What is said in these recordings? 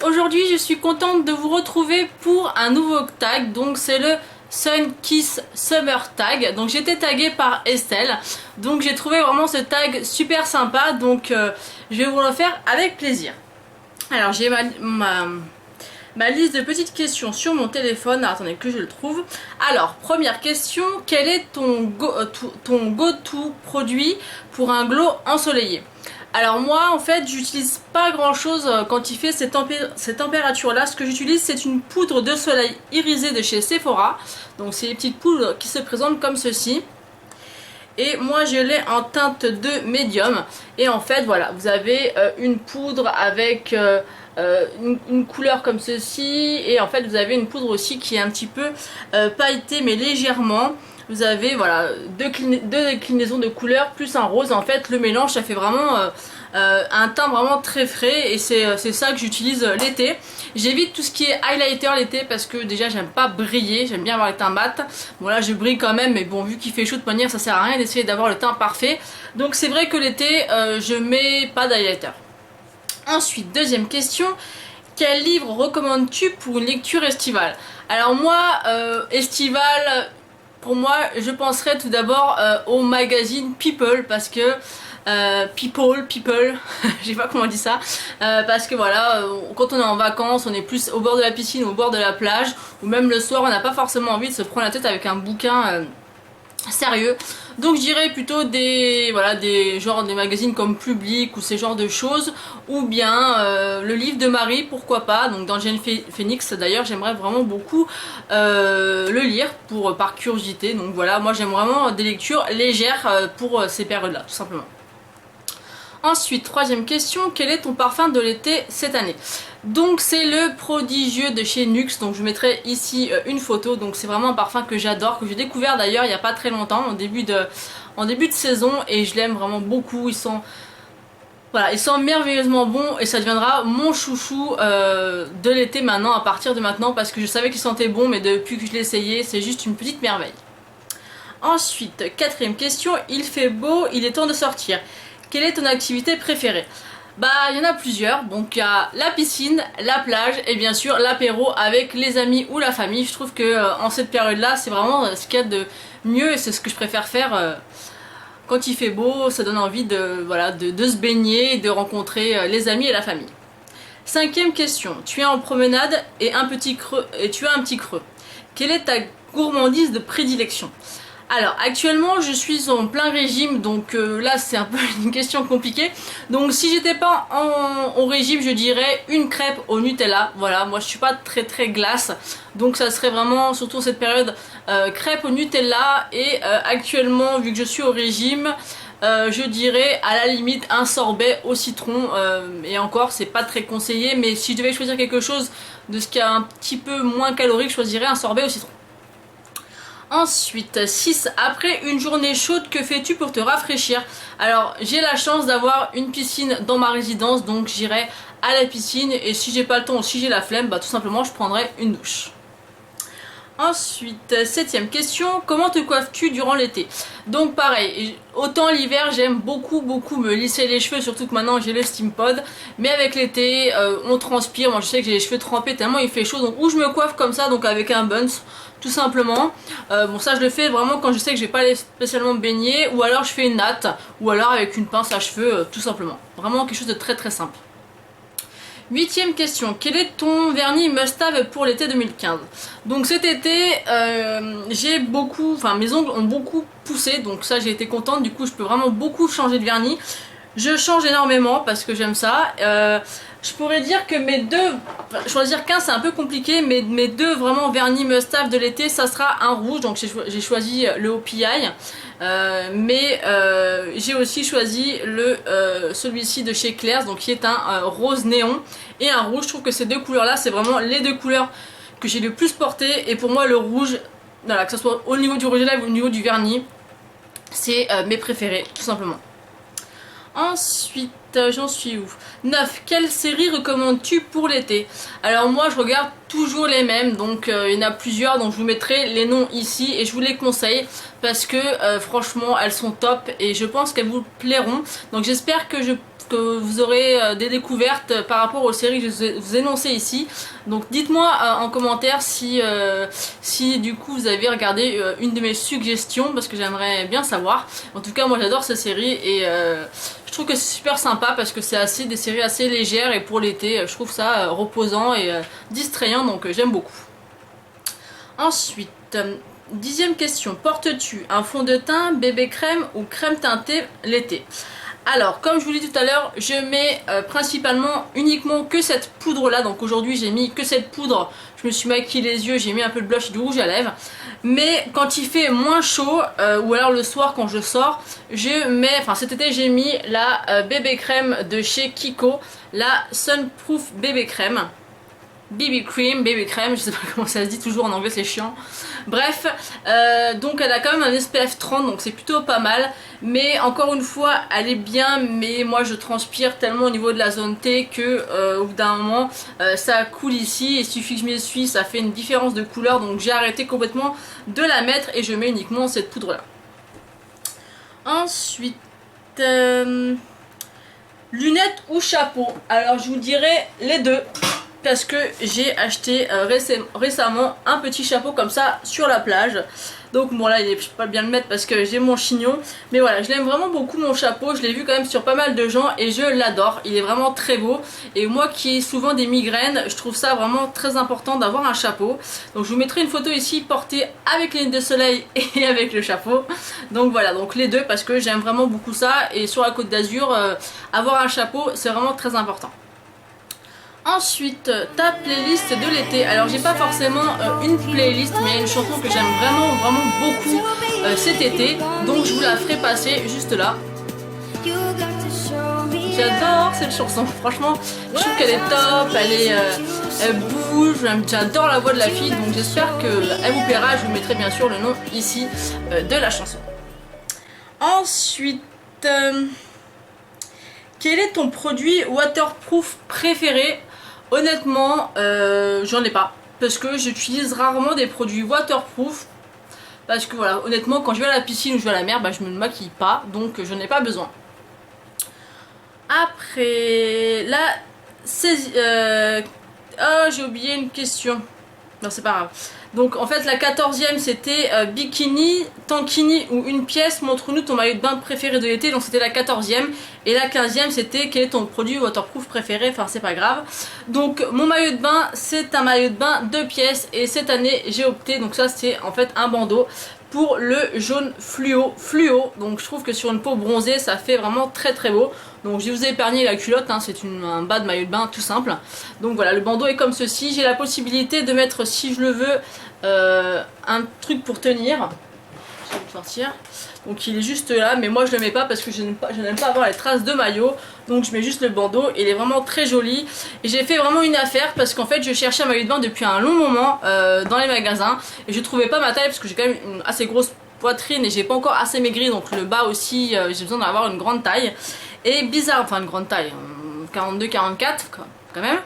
aujourd'hui je suis contente de vous retrouver pour un nouveau tag, donc c'est le Sun Kiss Summer Tag. Donc j'ai été taguée par Estelle, donc j'ai trouvé vraiment ce tag super sympa, donc je vais vous le faire avec plaisir. Alors j'ai ma liste de petites questions sur mon téléphone. Alors, attendez que je le trouve. Alors, première question, quel est ton go-to produit pour un glow ensoleillé? Alors moi en fait j'utilise pas grand chose quand il fait ces températures là. Ce que j'utilise c'est une poudre de soleil irisée de chez Sephora. Donc c'est des petites poudres qui se présentent comme ceci. Et moi je l'ai en teinte de médium. Et en fait voilà, vous avez une poudre avec une couleur comme ceci. Et en fait vous avez une poudre aussi qui est un petit peu pailletée mais légèrement. Vous avez voilà deux déclinaisons de couleurs plus un rose. En fait le mélange ça fait vraiment un teint vraiment très frais. Et c'est ça que j'utilise l'été. J'évite tout ce qui est highlighter l'été parce que déjà j'aime pas briller, j'aime bien avoir les teints mat. Bon là je brille quand même mais bon vu qu'il fait chaud de manière ça sert à rien d'essayer d'avoir le teint parfait. Donc c'est vrai que l'été je mets pas d'highlighter. Ensuite deuxième question, quel livre recommandes-tu pour une lecture estivale? Alors moi estivale, pour moi je penserais tout d'abord au magazine People parce que People, je sais pas comment on dit ça, parce que voilà, quand on est en vacances, on est plus au bord de la piscine ou au bord de la plage, ou même le soir, on n'a pas forcément envie de se prendre la tête avec un bouquin sérieux. Donc je dirais plutôt des magazines comme Public ou ces genres de choses, ou bien le livre de Marie, pourquoi pas, donc d'Angèle Phoenix. D'ailleurs j'aimerais vraiment beaucoup le lire par curiosité. Donc voilà, moi j'aime vraiment des lectures légères pour ces périodes là tout simplement. Ensuite, troisième question, quel est ton parfum de l'été cette année? Donc c'est le Prodigieux de chez Nuxe, donc je mettrai ici une photo. Donc c'est vraiment un parfum que j'adore, que j'ai découvert d'ailleurs il n'y a pas très longtemps, en début de saison, et je l'aime vraiment beaucoup. Ils sont merveilleusement bons et ça deviendra mon chouchou de l'été maintenant, à partir de maintenant, parce que je savais qu'il sentait bon mais depuis que je l'ai essayé c'est juste une petite merveille. Ensuite, quatrième question, il fait beau, il est temps de sortir. Quelle est ton activité préférée? Bah il y en a plusieurs, donc il y a la piscine, la plage et bien sûr l'apéro avec les amis ou la famille. Je trouve que en cette période là c'est vraiment ce qu'il y a de mieux et c'est ce que je préfère faire quand il fait beau. Ça donne envie de se baigner et de rencontrer les amis et la famille. Cinquième question, tu es en promenade et tu as un petit creux. Quelle est ta gourmandise de prédilection? Alors actuellement je suis en plein régime, donc là c'est un peu une question compliquée. Donc si j'étais pas au régime je dirais une crêpe au Nutella. Voilà, moi je suis pas très glace, donc ça serait vraiment surtout cette période crêpe au Nutella. Et actuellement vu que je suis au régime je dirais à la limite un sorbet au citron, et encore c'est pas très conseillé, mais si je devais choisir quelque chose de ce qui est un petit peu moins calorique je choisirais un sorbet au citron. Ensuite, 6. Après une journée chaude, que fais-tu pour te rafraîchir? Alors, j'ai la chance d'avoir une piscine dans ma résidence, donc j'irai à la piscine. Et si j'ai pas le temps ou si j'ai la flemme, bah tout simplement je prendrai une douche. Ensuite, septième question, comment te coiffes-tu durant l'été? Donc pareil, autant l'hiver j'aime beaucoup me lisser les cheveux, surtout que maintenant j'ai le steam pod, mais avec l'été on transpire. Moi je sais que j'ai les cheveux trempés tellement il fait chaud, donc ou je me coiffe comme ça, donc avec un buns tout simplement. Bon ça je le fais vraiment quand je sais que je vais pas aller spécialement me baigner, ou alors je fais une natte, ou alors avec une pince à cheveux tout simplement. Vraiment quelque chose de très simple. Huitième question, quel est ton vernis must-have pour l'été 2015? Donc cet été, mes ongles ont beaucoup poussé, donc ça j'ai été contente, du coup je peux vraiment beaucoup changer de vernis. Je change énormément parce que j'aime ça. Je pourrais dire que choisir qu'un c'est un peu compliqué, mais mes deux vraiment vernis must-have de l'été, ça sera un rouge, donc j'ai choisi le OPI. Mais j'ai aussi choisi celui-ci de chez Claire's, donc qui est un rose néon et un rouge. Je trouve que ces deux couleurs là c'est vraiment les deux couleurs que j'ai le plus porté, et pour moi le rouge, voilà, que ce soit au niveau du rouge à lèvres ou au niveau du vernis, c'est mes préférés tout simplement. Ensuite j'en suis où? 9. Quelle série recommandes-tu pour l'été? Alors moi je regarde toujours les mêmes, donc il y en a plusieurs, donc je vous mettrai les noms ici et je vous les conseille parce que franchement elles sont top et je pense qu'elles vous plairont. Donc j'espère que vous aurez des découvertes par rapport aux séries que je vous ai énoncées ici. Donc dites-moi en commentaire si du coup vous avez regardé une de mes suggestions parce que j'aimerais bien savoir. En tout cas moi j'adore cette série et je trouve que c'est super sympa parce que c'est des séries assez légères et pour l'été je trouve ça reposant et distrayant, donc j'aime beaucoup. Ensuite, 10e question, portes-tu un fond de teint, bébé crème ou crème teintée l'été? Alors, comme je vous l'ai dit tout à l'heure, je mets principalement uniquement que cette poudre là. Donc aujourd'hui j'ai mis que cette poudre. Je me suis maquillé les yeux, j'ai mis un peu de blush et du rouge à lèvres. Mais quand il fait moins chaud, ou alors le soir quand je sors, je mets, enfin cet été j'ai mis la bébé crème de chez Kiko. La Sunproof bébé crème. BB cream, baby crème, je sais pas comment ça se dit, toujours en anglais c'est chiant. Bref, donc elle a quand même un SPF 30, donc c'est plutôt pas mal. Mais encore une fois, elle est bien, mais moi je transpire tellement au niveau de la zone T que au bout d'un moment ça coule ici. Il suffit que je m'essuie, ça fait une différence de couleur, donc j'ai arrêté complètement de la mettre et je mets uniquement cette poudre là. Ensuite, lunettes ou chapeau? Alors je vous dirais les deux. Parce que j'ai acheté récemment un petit chapeau comme ça sur la plage. Donc bon là je peux pas bien le mettre parce que j'ai mon chignon. Mais voilà, je l'aime vraiment beaucoup mon chapeau. Je l'ai vu quand même sur pas mal de gens et je l'adore. Il est vraiment très beau. Et moi qui ai souvent des migraines, je trouve ça vraiment très important d'avoir un chapeau. Donc je vous mettrai une photo ici portée avec les lunettes de soleil et avec le chapeau. Donc voilà, donc les deux parce que j'aime vraiment beaucoup ça. Et sur la Côte d'Azur, avoir un chapeau c'est vraiment très important. Ensuite, ta playlist de l'été. Alors j'ai pas forcément une playlist, mais il y a une chanson que j'aime vraiment beaucoup cet été, donc je vous la ferai passer juste là. J'adore cette chanson, franchement je trouve qu'elle est top, elle bouge, j'adore la voix de la fille, donc j'espère qu'elle vous plaira. Je vous mettrai bien sûr le nom ici de la chanson. Ensuite, quel est ton produit waterproof préféré? Honnêtement, j'en ai pas. Parce que j'utilise rarement des produits waterproof. Parce que voilà, honnêtement, quand je vais à la piscine ou je vais à la mer, bah, je me maquille pas. Donc je n'ai pas besoin. Après, là, oh, j'ai oublié une question. Non, c'est pas grave. Donc en fait la 14e c'était bikini, tankini ou une pièce, montre-nous ton maillot de bain préféré de l'été. Donc c'était la 14e. Et la 15e c'était quel est ton produit waterproof préféré. Enfin c'est pas grave. Donc mon maillot de bain c'est un maillot de bain 2 pièces. Et cette année j'ai opté, donc ça c'est en fait un bandeau pour le jaune fluo. Donc je trouve que sur une peau bronzée ça fait vraiment très beau. Donc je vous ai épargné la culotte, hein, c'est un bas de maillot de bain tout simple. Donc voilà, le bandeau est comme ceci. J'ai la possibilité de mettre, si je le veux, un truc pour tenir. Je vais le sortir. Donc il est juste là, mais moi je le mets pas parce que je n'aime pas avoir les traces de maillot. Donc je mets juste le bandeau, il est vraiment très joli. Et j'ai fait vraiment une affaire parce qu'en fait je cherchais un maillot de bain depuis un long moment dans les magasins. Et je trouvais pas ma taille parce que j'ai quand même une assez grosse poitrine et j'ai pas encore assez maigri. Donc le bas aussi, j'ai besoin d'avoir une grande taille. Et bizarre, enfin une grande taille, 42-44 quand même.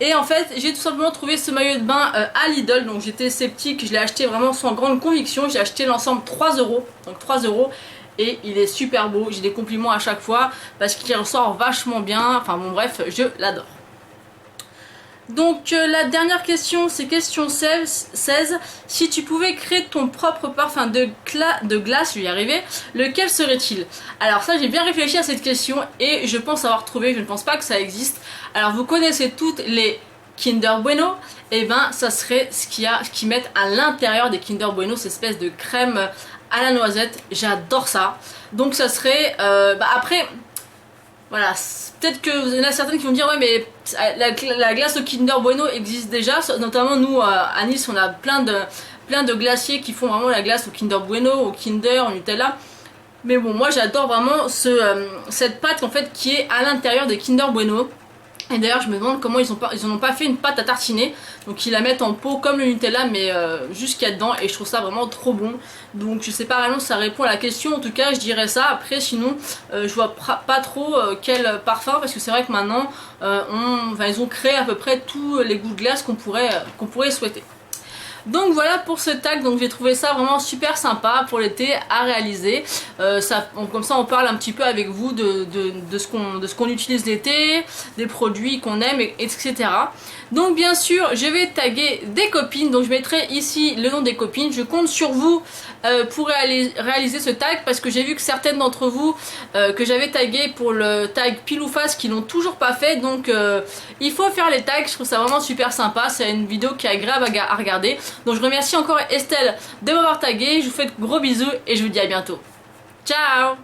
Et en fait j'ai tout simplement trouvé ce maillot de bain à Lidl. Donc j'étais sceptique, je l'ai acheté vraiment sans grande conviction. J'ai acheté l'ensemble 3 €, donc 3 € et il est super beau. J'ai des compliments à chaque fois parce qu'il ressort vachement bien. Enfin bon bref, je l'adore. Donc la dernière question, c'est question 16. Si tu pouvais créer ton propre parfum de glace, je vais y arriver, lequel serait-il? Alors ça, j'ai bien réfléchi à cette question et je pense avoir trouvé, je ne pense pas que ça existe. Alors vous connaissez toutes les Kinder Bueno, et ben ça serait ce qu'ils mettent à l'intérieur des Kinder Bueno, cette espèce de crème à la noisette. J'adore ça. Donc ça serait, après... Voilà, peut-être qu'il y en a certaines qui vont dire ouais mais la glace au Kinder Bueno existe déjà, notamment nous à Nice on a plein de glaciers qui font vraiment la glace au Kinder Bueno, au Kinder, au Nutella. Mais bon moi j'adore vraiment cette pâte en fait qui est à l'intérieur des Kinder Bueno. Et d'ailleurs je me demande comment ils en ont pas fait une pâte à tartiner. Donc ils la mettent en pot comme le Nutella mais juste qu'il y a dedans, et je trouve ça vraiment trop bon. Donc je sais pas vraiment si ça répond à la question, en tout cas je dirais ça. Après sinon je vois pas trop quel parfum, parce que c'est vrai que maintenant ils ont créé à peu près tous les goûts de glace qu'on pourrait souhaiter. Donc voilà pour ce tag, donc j'ai trouvé ça vraiment super sympa pour l'été à réaliser. Comme ça on parle un petit peu avec vous de ce qu'on utilise l'été, des produits qu'on aime, etc. Donc bien sûr je vais taguer des copines, donc je mettrai ici le nom des copines. Je compte sur vous pour réaliser ce tag, parce que j'ai vu que certaines d'entre vous que j'avais tagué pour le tag pile ou face qui l'ont toujours pas fait. Donc il faut faire les tags, je trouve ça vraiment super sympa. C'est une vidéo qui est agréable à regarder. Donc je remercie encore Estelle de m'avoir tagué, je vous fais de gros bisous et je vous dis à bientôt. Ciao!